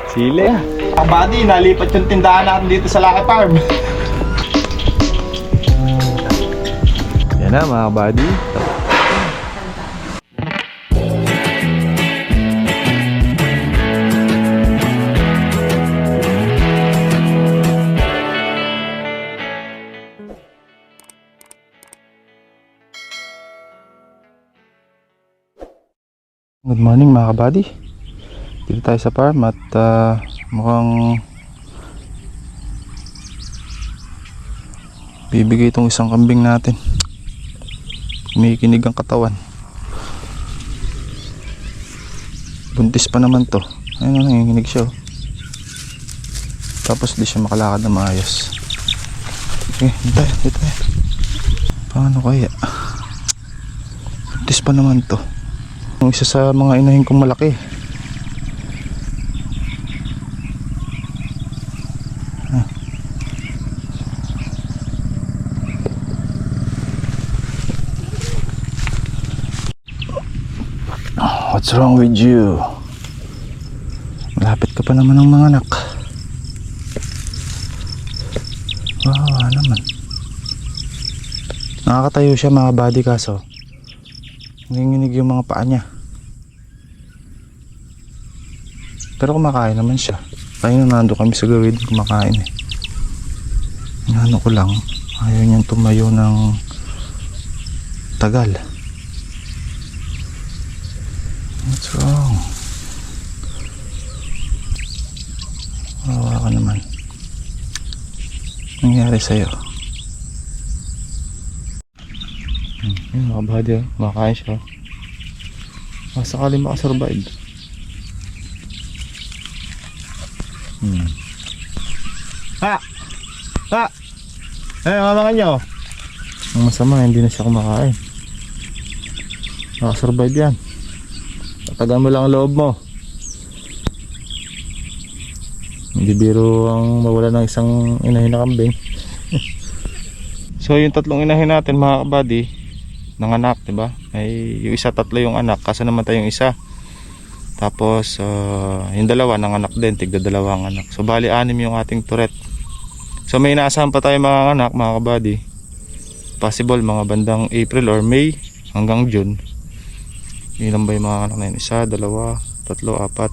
Sili. Ang buddy, nalipat yung tindahan natin dito sa Lucky Farm. Yan na mga buddy. Good morning mga kabady. Dito tayo sa farm at mukhang bibigay itong isang kambing natin. Kumikinig ang katawan. Buntis pa naman to. Ayun, nanginginig siya oh. Tapos di siya makalakad na maayos. Okay, dito. Paano kaya? Buntis pa naman to. Yung isa sa mga inahin kong malaki. What's wrong with you? Malapit ka pa naman ng mga anak. Wow, naman. Nakakatayo siya mga buddy kaso nanginginig yung mga paa niya. Pero kumakain naman siya. Kaya nando kami sa gawid kumakain eh. Ano ko lang, ayaw niyang tumayo ng tagal. What's wrong? Wawa ka naman. Nangyari sa'yo? Yung mga buddy, kumakain siya. Sakali makasurvive. Ha! Ha! Mamakan nyo. Ang masama, hindi na siya kumakain. Makasurvive yan. Tatagan mo lang ang loob mo. Hindi biro ang mawala ng isang inahin na kambing. So yung tatlong inahin natin mga kabady, nanganak, diba? Ay, yung isa tatlo yung anak, kaso namatay yung isa. Tapos yung dalawa nanganak din, tigda dalawang anak. So bali 6 yung ating turret. So may inaasahan pa tayo mga anak mga kabady. Possible mga bandang April or May hanggang June. Ilan ba yung mga anak na yun? 1, 2, 3, 4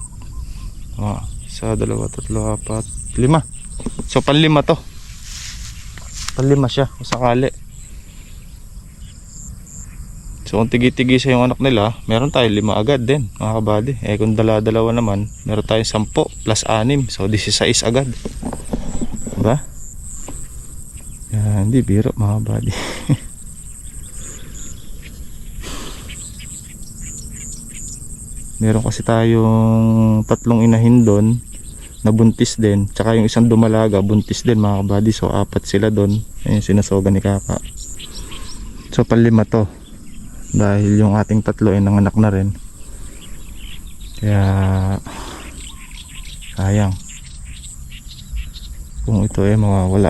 1, 2, 3, 4 5. So panlima to. Panlima siya kung sakali. So kung tigi-tigisa yung anak nila, meron tayo 5 agad din mga kabady. Eh kung dalawa naman, meron tayo 10 plus 6. So 16 agad. Diba? Hindi biro mga kabady. Meron kasi tayong 3 inahin doon na buntis din. Tsaka yung isang dumalaga buntis din mga kabady. So 4 sila doon. Ayun sinasoga ni Kaka. So panlima to. Dahil yung ating 3 ay nanganak na rin. Kaya sayang kung ito ay mawawala.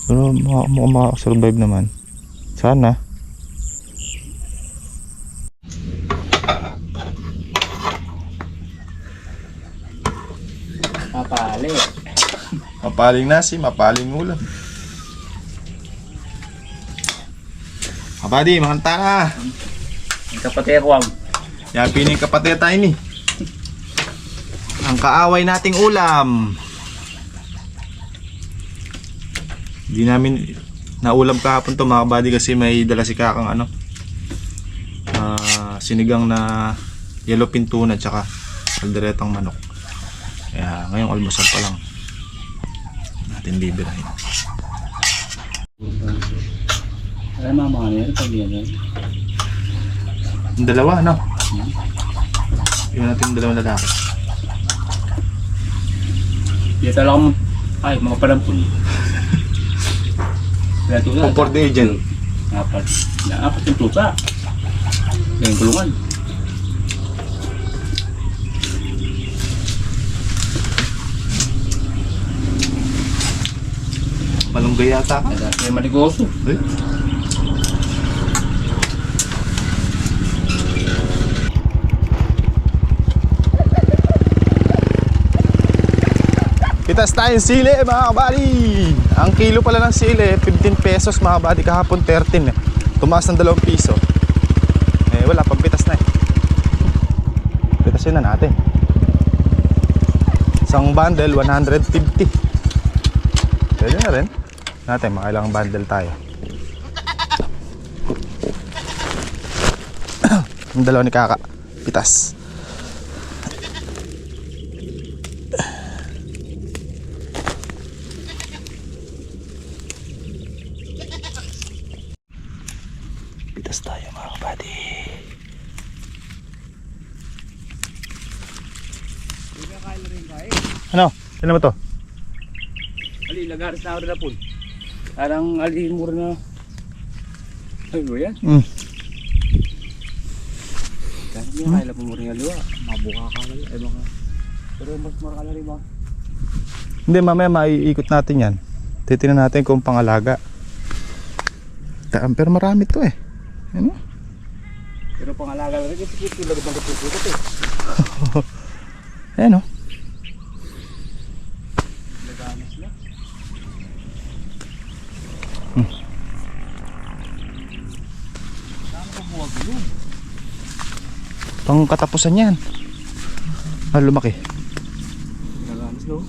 Pero makasurvive naman. Sana. Mapali. Mapaling nasi, mapaling ulam. Kabady, makanta na. Ang kapatid ko ang Yan, pining kapatid tayo ni. Ang kaaway nating ulam. Hindi namin naulam kahapon to mga kabady kasi may dala si Kakang sinigang na yellow pintuna tsaka kalderetang manok. Kaya ngayong almusal pa lang natin bibirahin. ay mama niya pag yan. Yung dalawa ano? Yung natin yung dalawang lalaki. Di talaga ay mga palampun. Kaya ito na. Comfort agent. Apat yung tuta. Yung kulungan. Malunggay yata ka. May maligoso. Eh? Pitas tayong sili mga kabady. Ang kilo pala ng sili 15 pesos mga kabady. Kahapon 13 eh. Tumaas ng 2 piso. Eh wala pang pitas na eh. Pitasin na natin. Isang bundle 150. Pwede na rin natin makailang bundle tayo. Yung dalawa ni Kaka pitas. Pitas tayo mga kabady. Ano? Ano mo to? Ali, lagaras na ako na po. Parang alimur na. Ay, mo yan? Kasi niya kaya po mo rin nga luwa. Mabuka ka na lang. Baka. Pero mas maraka na rin ba? Hindi, mamaya maiikot natin yan. Titignan natin kung pangalaga. Pero marami to eh. Ano? Pero pangalaga na rin kasi kito lagot ng kapukot eh. Ayan o. Laganas na. Saan ka buwag yun? Pang katapusan yan. Ah, lumaki. Laganas no?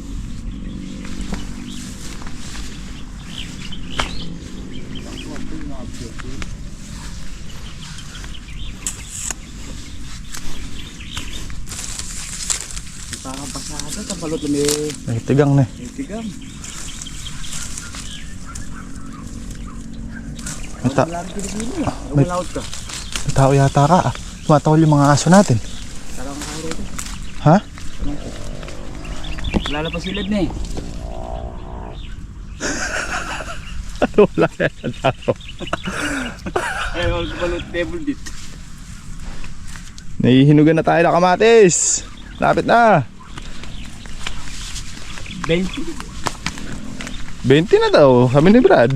Parang pasada sa balot na May tigang na eh. may tigam. May ta- Wala rin Pilipino ah. May- Umalaot ka. May tao yata ka ah. Tumatawal yung mga aso natin. Tarang ka rin. Ha? Lalapas silid na eh. Ano wala yan tao? Ay, wala balot table dit. Nahihinugan na tayo ng kamatis. Lapit na. 20. 20 na daw. Sabi ni Brad.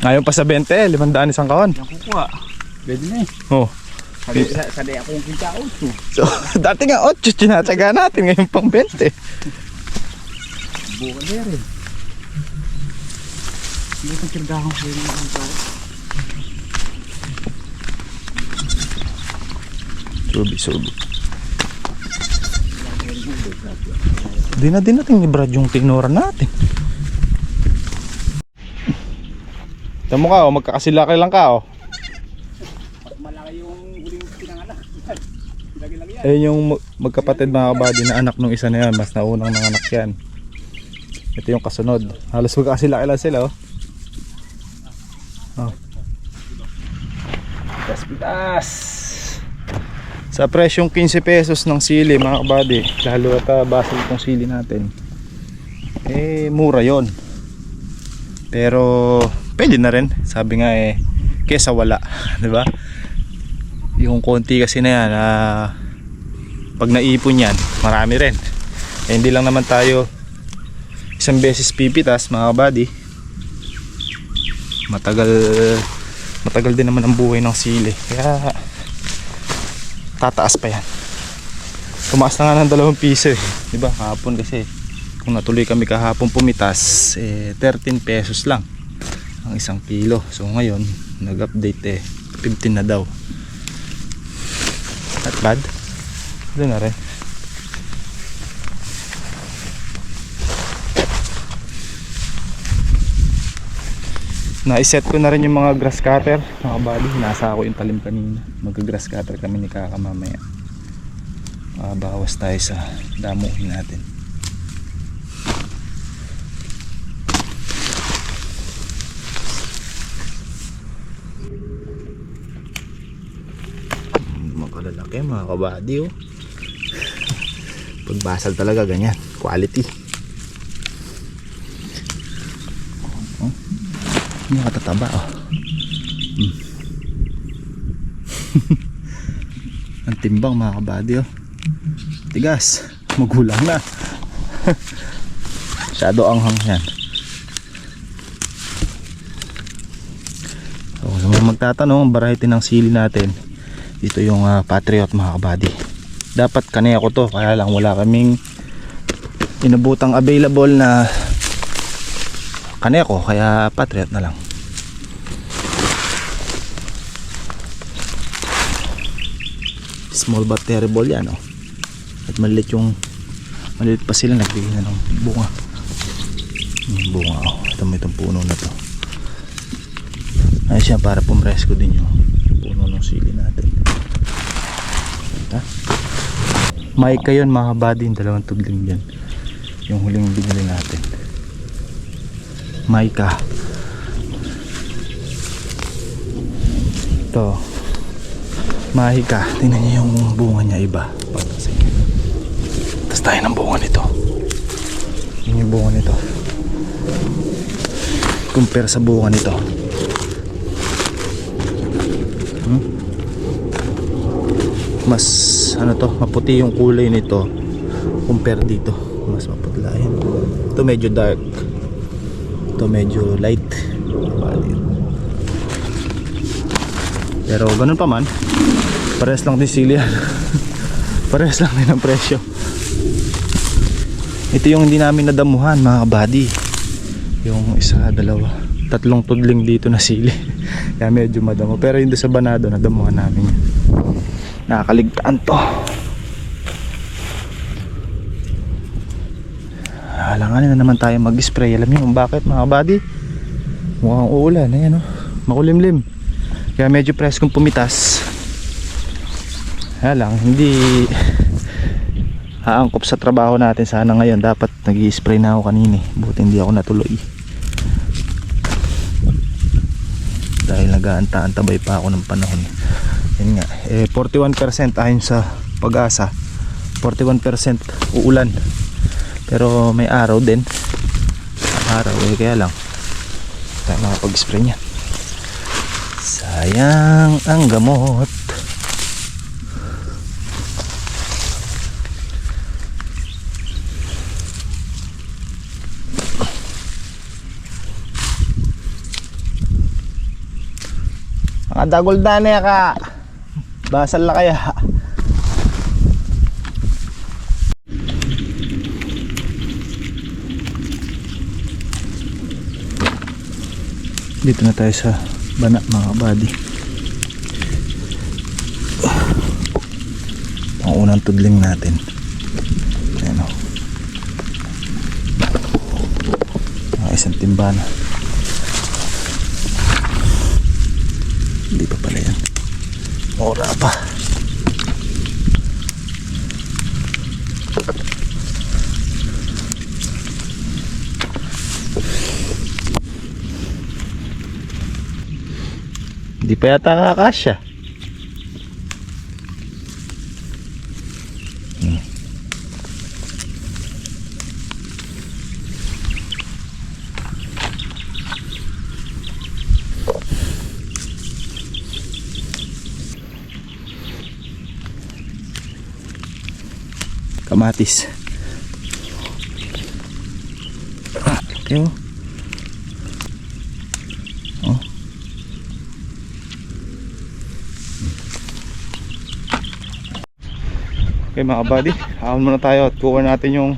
Ngayon pa sa 20, 500 isang kawan. Yan kukuha. Pwede na eh. Oh. Sabi ako yung kintaos mo. So, dati nga 8 tinatsaga natin. Ngayon pang 20. Buka na rin. Hindi itong kirgahang ko yung kintaos. Subi. Di na din natin ni Brad yung tinura natin. Tama ka oh, magkakasilaki lang ka oh. Malaki yung huling pinanganak. Lagi-lagi yan. Ayun yung magkapatid mga kabady na anak nung isa na yan. Mas naunang nanganak yan. Ito yung kasunod. Halos magkakasilaki lang sila oh. Oh. Pitas. Sa presyong 15 pesos ng sili mga kabady, lalo at basal itong sili natin, eh mura yon. Pero pwede na rin, sabi nga eh, kesa wala. Diba? Yung konti kasi na yan, pag naipon yan, marami rin. Eh, hindi lang naman tayo isang beses pipitas mga kabady. Matagal din naman ang buhay ng sili, kaya tataas pa yan. Tumaas na nga ng 2 piso eh. Diba? Kahapon kasi kung natuloy kami kahapon pumitas, 13 pesos lang ang 1 kilo. So ngayon nag-update 15 na daw. Not bad. Doon na rin. Na-set ko na rin yung mga grass cutter mga kabady. Nasa ako yung talim kanina. Mag-grass cutter kami ni Kaka mamaya. Bawas tayo sa damuhin natin. Makalalaki mga kabady oh. Pagbasal talaga ganyan. Quality. Hindi katataba oh. Ang timbang mga kabady oh. Tigas. Magulang na. Masyado anghang yan. So sa mga magtatanong, ang variety ng sili natin, dito yung Patriot mga kabady. Dapat kanaya ko to, kaya lang wala kaming inabutang available na Kaneko, kaya Patriot na lang. Small but terrible yan, oh. At maliit pa sila, nagbigay na ng bunga. Yung bunga, oh. Ito mo itong puno na to. Ayos yan, para pumresko din yung puno ng sili natin. Ha? Maika yun mga buddy, yung dalawang tudling dyan. Yung huling binili natin. Maika. Ito. Mahika. Tingnan niyo yung bunga niya iba. Tapos tayo ng bunga nito. Yun yung bunga nito. Compare sa bunga nito. Mas ano to, maputi yung kulay nito compare dito. Mas maputla yan. Ito medyo dark. Ito medyo light. Pero ganun pa man, parehas lang din sili yan. Parehas lang din ang presyo. Ito yung hindi namin nadamuhan mga kabady. Yung isa, dalawa, tatlong tudling dito na sili. Kaya medyo madamo. Pero yung sa Banado nadamuhan namin yan. Nakakaligtaan to. Alanganin na naman tayo mag-spray. Alam niyo kung bakit mga kabady? Mukhang uulan. Ayan, oh. Makulimlim. Kaya medyo preskong pumitas. Kaya lang, hindi haangkop sa trabaho natin sana ngayon. Dapat nag-i-spray na ako kanina. Buti hindi ako natuloy. Dahil nag-aanta-antabay pa ako ng panahon. Yan nga. 41% ayon sa Pag-asa. 41% uulan. Pero may araw din. Araw kaya lang tayo makapag-spray niya. Sayang ang gamot. Mga dagoldan na ka. Basal na kaya. Dito na tayo sa Bana mga kabady. Ang unang tudling natin. Ayan, oh. Isang timba na. Hindi pa pala yan. Ora pa. Hindi pa yata kakasya. Kamatis. Okay, oh. Oh. Okay mga buddy, ahon muna tayo at kuha natin yung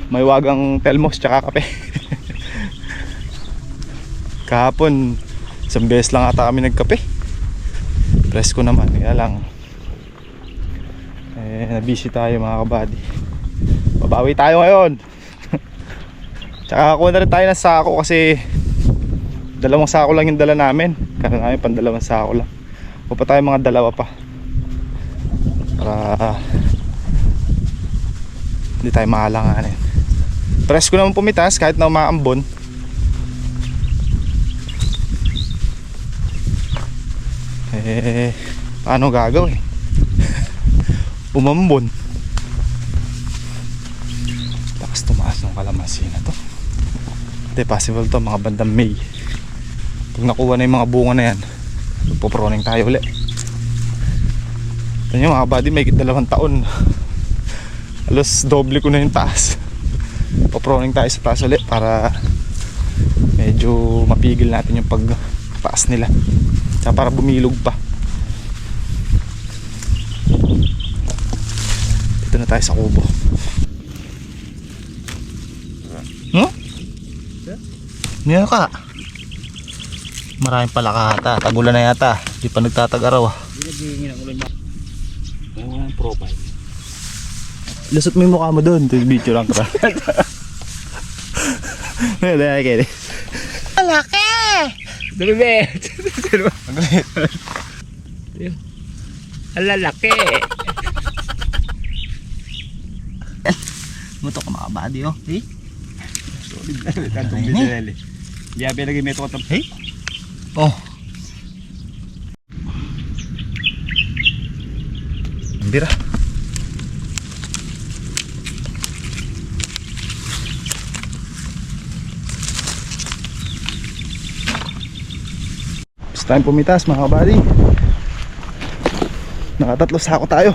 may wagang telmos tsaka kape. Kahapon isang beses lang ata kami nagkape. Presko naman, kaya lang nabisi tayo mga kabady. Babawi tayo ngayon. Tsaka kuha na rin tayo ng sako kasi dalawang sako lang yung dala namin. Kaya namin pang dalawang sako lang. Kuha pa tayo mga dalawa pa para hindi tayo maalanganin. Presko naman pumitas kahit na umaambon. Paano gagawin? Umambon. Lakas tumaas ng kalamansi na to. Hindi possible to mga bandang May. Pag nakuha na yung mga bunga na yan, magpo-proning tayo ulit. Ito nyo mga buddy, may 2 taon. Alos doble ko na yung taas. Paproning tayo sa taas ulit para medyo mapigil natin yung pagtaas nila. Tsaka para bumilog pa. Dito na tayo sa kubo. Ngayon ka. Maraming pala kahata. Tagulan na yata. Di pa nagtatag-araw ah. Hindi naghihingi ng ulan ba? Ang profile. Lusot mo yung mukha mo doon. Ito yung video lang ka. Dahil kayo. Alaki! Dumibet! Alalaki! Mutok ka mga body oh. Hey? Kantong binilali. Di abi lagi may tukot. Hey? Oh. Bira. It's time pumitas mga kabady. Nakatatlo sako tayo.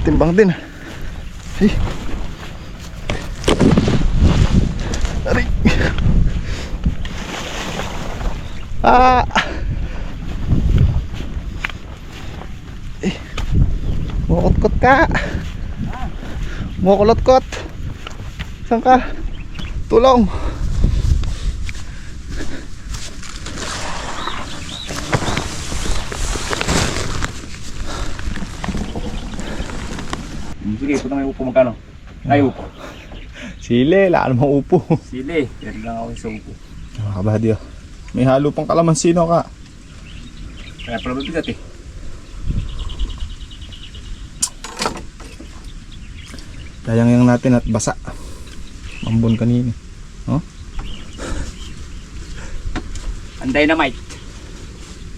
Timbang din. Hey. Aray. Ah. Eh. Mukot-kot ka. Mukulot-kot. Saan ka? Tulong. Sige, ito na may upo magkano? Ay, upo. Sili, wala namang upo. Sili, pero lang ako sa upo. Mga kabady oh. May halo pang kalamansi no ka. Kaya pala mabigat eh. Tayang natin at basa. Mambon kanina. Oh? Ang dynamite.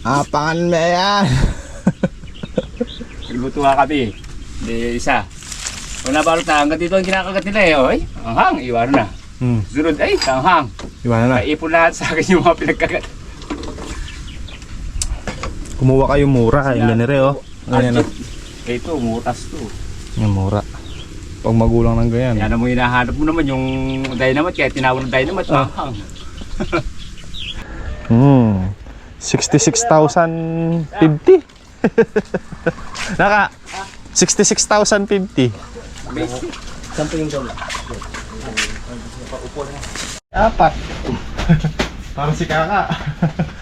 Apangan mo yan. Naglutuha kami. Hindi isa. Kung nabalot na, hanggang dito ang kinakagat nila eh. Oy, anghang, iwan na. Sunod, ay, anghang. Iwanan na. Naipon lahat sa akin yung mga pinagkagat. Kumuha kayo mura. Ilan nire oh. Ganyan oh. Ito, mutas to. Yung mura. Pag magulang ng ganyan. Yan mo hinahanap mo naman yung dynamite. Kaya tinawag ng dynamite, anghang. 66,050. Naka 66,050. Basic. Sampo yung dola. Apat. Parang si Kaka.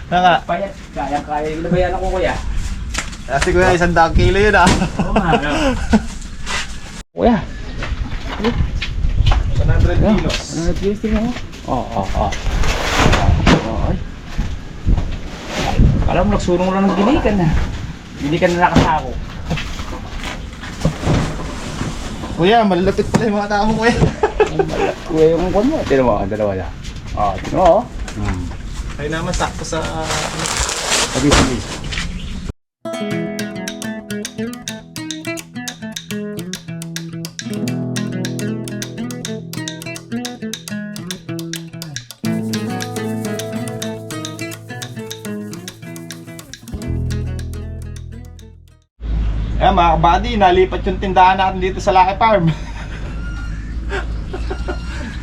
Naka. Payat, kaya yung nabayan ako kuya. Kasi kuya, 100 kilo yun ah. Oo nga, no? Kuya. 100 kilos. Ano kilos tingnan mo? Oo. Ay. Alam mo, nagsurong lang ng ginikan na. Ginikan na nakasako. Kuya, malapit pala yung mga tao mo kuya. Kuya yung kwan mo. Tino mo, dalawa na. Tino mo. Ay naman sakto sa... Sabi. Ayan mga kabady, nalipat yung tindahan natin dito sa Lucky Farm.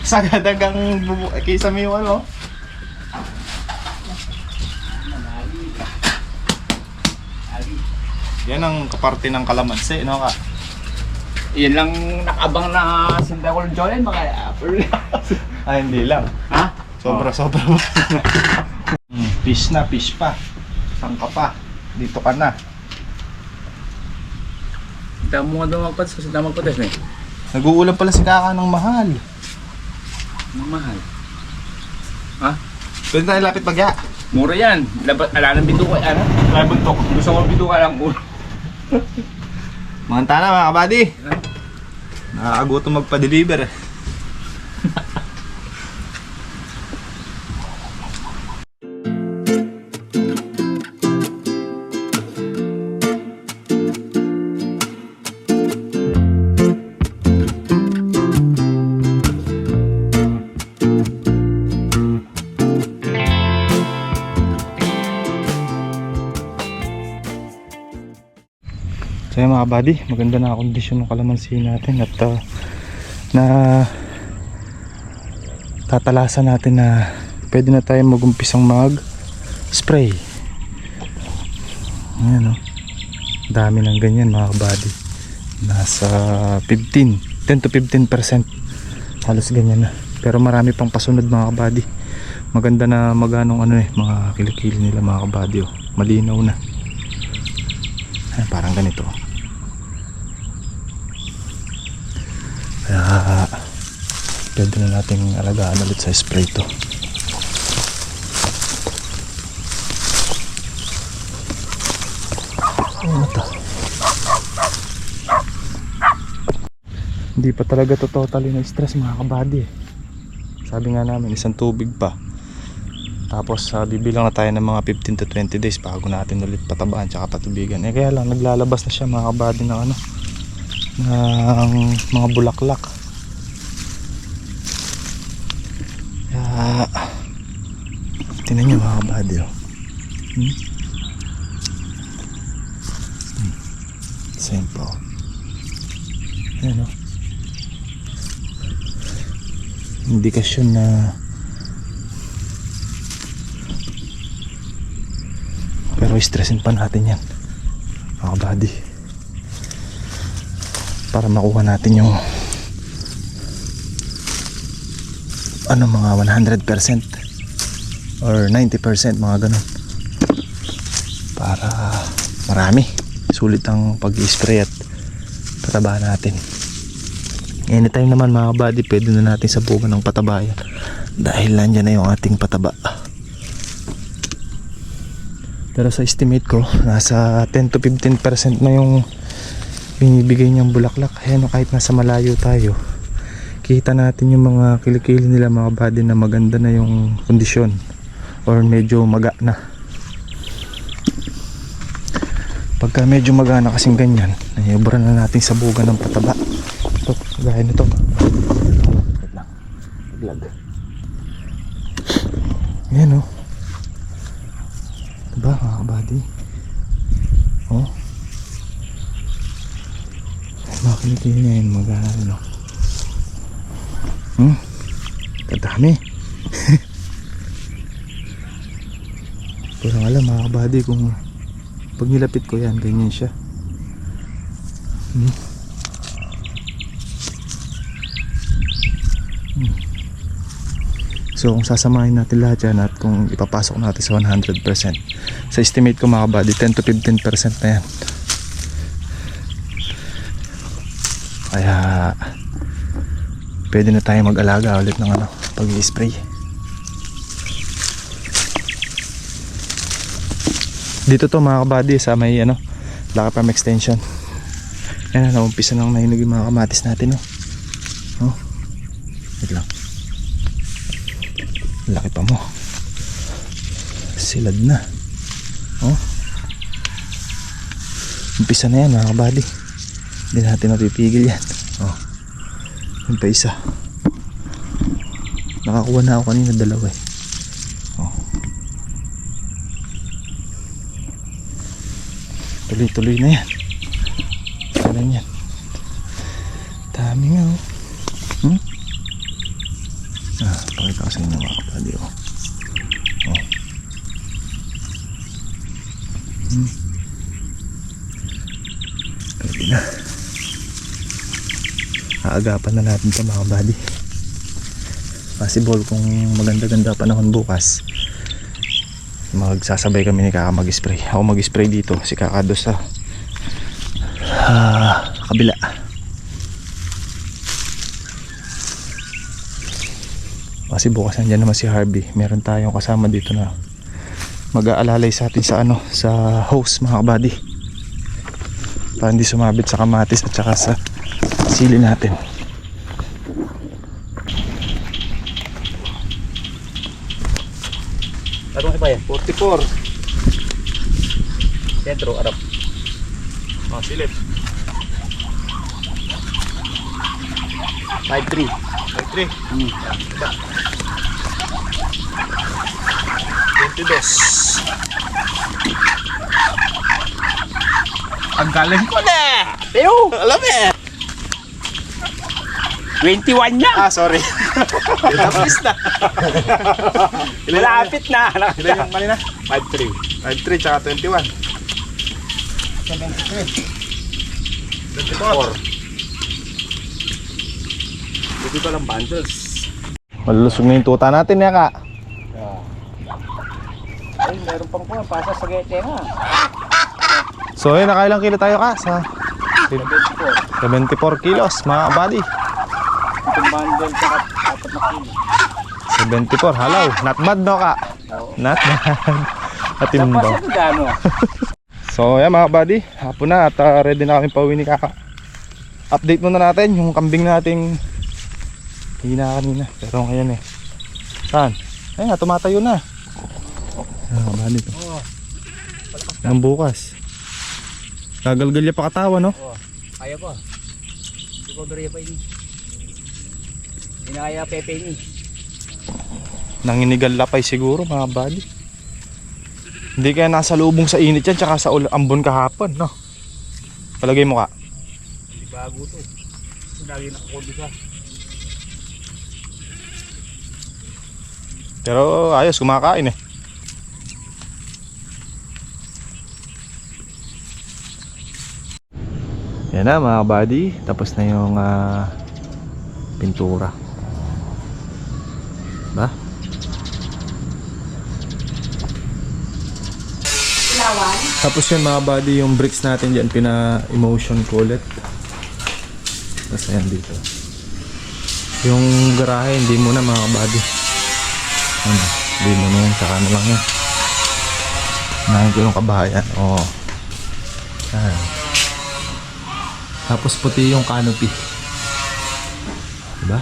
Sagad hanggang Kisame yung ano. Yan ang kaparte ng kalamansi, no ka? Yan lang nakabang na sinda ko ng Jolen, mga apple. Ay, hindi lang. Ha? Sobra. Fish na, fish pa. Saan ka pa? Dito ka na. Tama mo nga daw magpatas kasi tama magpatas na eh. Nag-uulam pala si Kaka ng mahal. Ang mahal. Ha? Pwede tayo lapit bagya. Mura yan. Ala ng bituka. Ano? Ala buntok. Gusto ko bituka lang. Manta na mga kabady. Nakakagutom magpa-deliver. So yun mga buddy, maganda na kondisyon ng kalamansi natin at na tatalasan natin na pwede na tayo mag-umpisang mag spray. Ayan o, dami ng ganyan mga buddy, nasa 10 to 15% halos ganyan na. Pero marami pang pasunod mga kabady. Maganda na maganong mga kilikili nila mga kabady. Oh. Malinaw na. Ay, parang ganito. Kaya pwede na nating alagaan ulit sa spray to. Ano to? Hindi pa talaga to totally na stress mga kabady. Sabi nga namin isang tubig pa. Tapos bibilang na tayo ng mga 15 to 20 days bago natin ulit patabaan tsaka patubigan. Kaya lang naglalabas na siya mga kabady ng ng mga bulaklak. Kaya tingnan nyo mga kabady. Same po. Ayan o. Indikasyon na pero stressin pa natin yan mga kabady para makuha natin yung mga 100% or 90% mga ganun para marami sulit ang pag-spray at pataba natin. Anytime naman mga kabady pwede na natin sabukan ng pataba yan dahil nandyan na yung ating pataba. Pero sa estimate ko nasa 10 to 15% na yung binibigay niyang bulaklak. Ayan, kahit nasa malayo tayo kita natin yung mga kilikili nila mga kabady na maganda na yung kondisyon or medyo maga na. Pagka medyo maga na kasing ganyan nayobra na natin sabugan ng pataba. Ito, gaya nito. Wait lang. Vlog. Ayan o. Diba mga kabady? Oh. Mga kilikili niya yun mag-ano. Kadami. Pero alam mga kabady kung pag nilapit ko yan ganyan siya. So kung sasamahin natin lahat yan at kung ipapasok natin sa 100%, sa estimate ko mga kabady 10 to 15% na yan. Kaya pwede na tayo mag-alaga ulit ng pag-i-spray. Dito to mga kabady sa may Lucky Farm extension. Ayan na, umpisa nang nahinog yung mga kamatis natin. Wait lang. Laki pa mo. Silad na. Umpisa na yan mga kabady. Hindi natin mapipigil yan. Yun pa isa. Nakakuha na ako kanina dalawa eh. Tuloy-tuloy na yan. Kailan yan. Dami nga pakita ko sa inyo mga kabady pwede na. Aagapan na natin ito mga kabady. Possible kung maganda-ganda panahon bukas magsasabay kami ni Kaka mag-spray. Ako mag-spray dito, si Kaka doon sa kabila. Kasi bukas nandiyan naman si Harvey. Meron tayong kasama dito na mag-aalalay sa atin sa sa hose mga kabady para hindi sumabit sa kamatis at saka sa sili natin. Ano pa yan? 44. Sentro, arap. Silip. 5-3. 23. 22. Ang galing ko na! Teo! Alam eh! 21 niya! Sorry. Tapos na. Malapit na! Ilan yung kanina? 5-3. 53 tsaka 21. 24. Dito ko lang bundles. Malulusog na yung tuta natin ya ka. Ay, meron pang po. Pasa sa gete nga. So ayun, nakailang kilo tayo ka? Sa 74. 74 kilos mga kabady. Itong bundle sa 4 na kilo. 74, halaw. Not bad no ka? Oo. Not bad. Atimbaw. Tapos ito gano. So yan mga buddy, hapon na at ready na kami pauwi ni Kaka. Update muna natin yung kambing nating hina kanina. Pero ngayon eh. Saan? Ayun nga, tumatayo na. Ah, buddy to. Nang bukas. Gagalgalya pa katawa no? Oh, kaya pa. Recovery pa ini. Inaya pepe ini. Nanginigal lapay siguro mga buddy. Hindi kaya nasa lubong sa init yan tsaka sa ambon kahapon no? Palagay mo ka? Hindi bago to. Lagi nakakundi ka. Pero ayos, kumakain eh. Yan na mga buddy, tapos na yung pintura. Ba? Tapos yun mga buddy, yung bricks natin dyan, pina-emotion ko ulit. Tapos ayan dito. Yung garahe, hindi muna mga buddy. Ano, hindi muna yan, saka na lang yan. Nahin ko yung kabahayan. Oo. Ayan. Tapos puti yung canopy. Diba?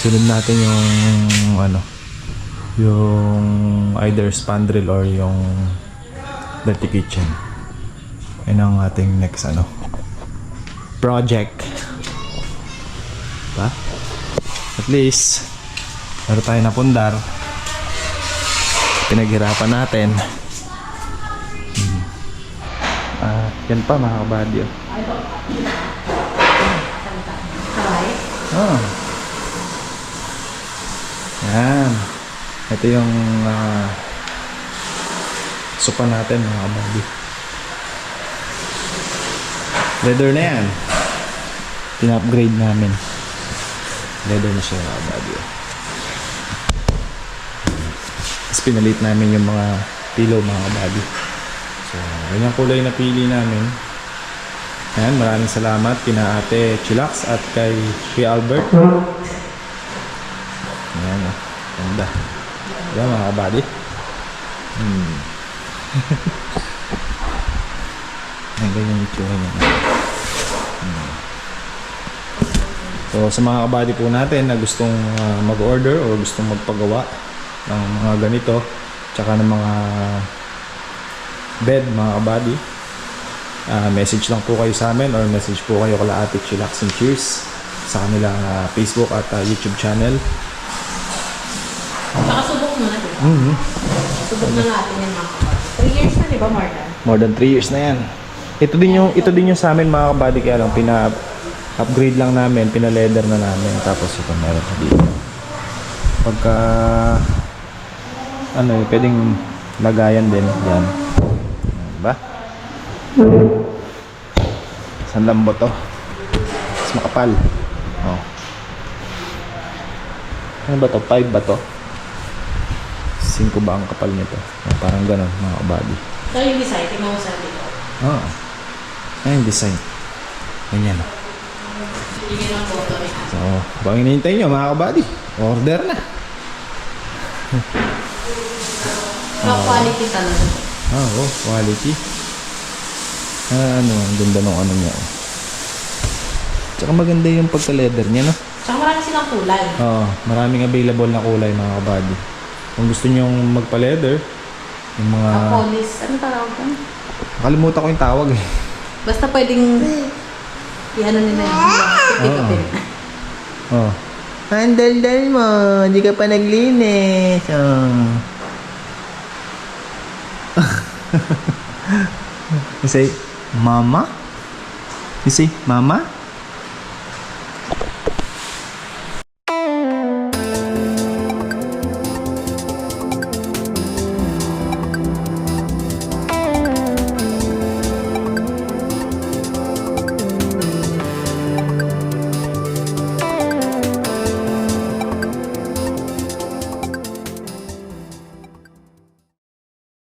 Sunod natin yung ano, yung either spandrel or yung dirty kitchen. Yan ang ating next ano, project. Diba? At least meron tayo na pundar. Pinaghirapan natin. Yan pa mga kabady. Oh. Yan. Ito yung sopa natin mga kabady. Leather na yan. Pina-upgrade namin. Leather na siya mga kabady. Tapos pinalit namin yung mga pillow mga kabady. So, ganyang kulay na pili namin. Ayan, maraming salamat kina Ate Chilax at kay Kuya Albert. Ayan, ganda. Ayan mga kabady. Ayan, ganyan yung itsura niya. So, sa mga kabady po natin na gustong mag-order o gustong magpagawa ng mga ganito, tsaka ng mga bed mga kabady, message lang po kayo sa amin or message po kayo kala Ate Chillax and Cheers sa kanilang Facebook at YouTube channel. Saka subok mo na, diba? Subok na natin yan mga kabady. 3 years na, diba, More than 3 years na yan. Ito din yung sa amin mga kabady, kaya lang pina-upgrade lang namin, pina-leather na namin. Tapos ito meron na dito. Pagka ano, pwedeng lagayan din yan. Diba? Isang lambot to. Mas makapal. Oh. Ano ba to? 5 ba to? 5 ba ang kapal nito? Oh, parang ganun mga kabady. So yung design, tingnan mo sa dito. Oh. Ayun yung design. Ganyan. Bigyan ng photo ni Ate. So, bang hinihintay nyo mga kabady? Order na. Quality talaga. Oh, quality. Ano, ang ganda ng ano niya. Tsaka maganda yung pagka-leather niya, no? Tsaka marami silang kulay. Oo, maraming available na kulay mga kabady. Kung gusto nyo magpa-leather, yung mga... Polish. Ano tawag ka? Nakalimutan ko yung tawag eh. Basta pwedeng i-ano nila yung pick-upin. Oh. Ang daldal mo, hindi ka pa naglinis. Oh. You say, Mama? You say, Mama?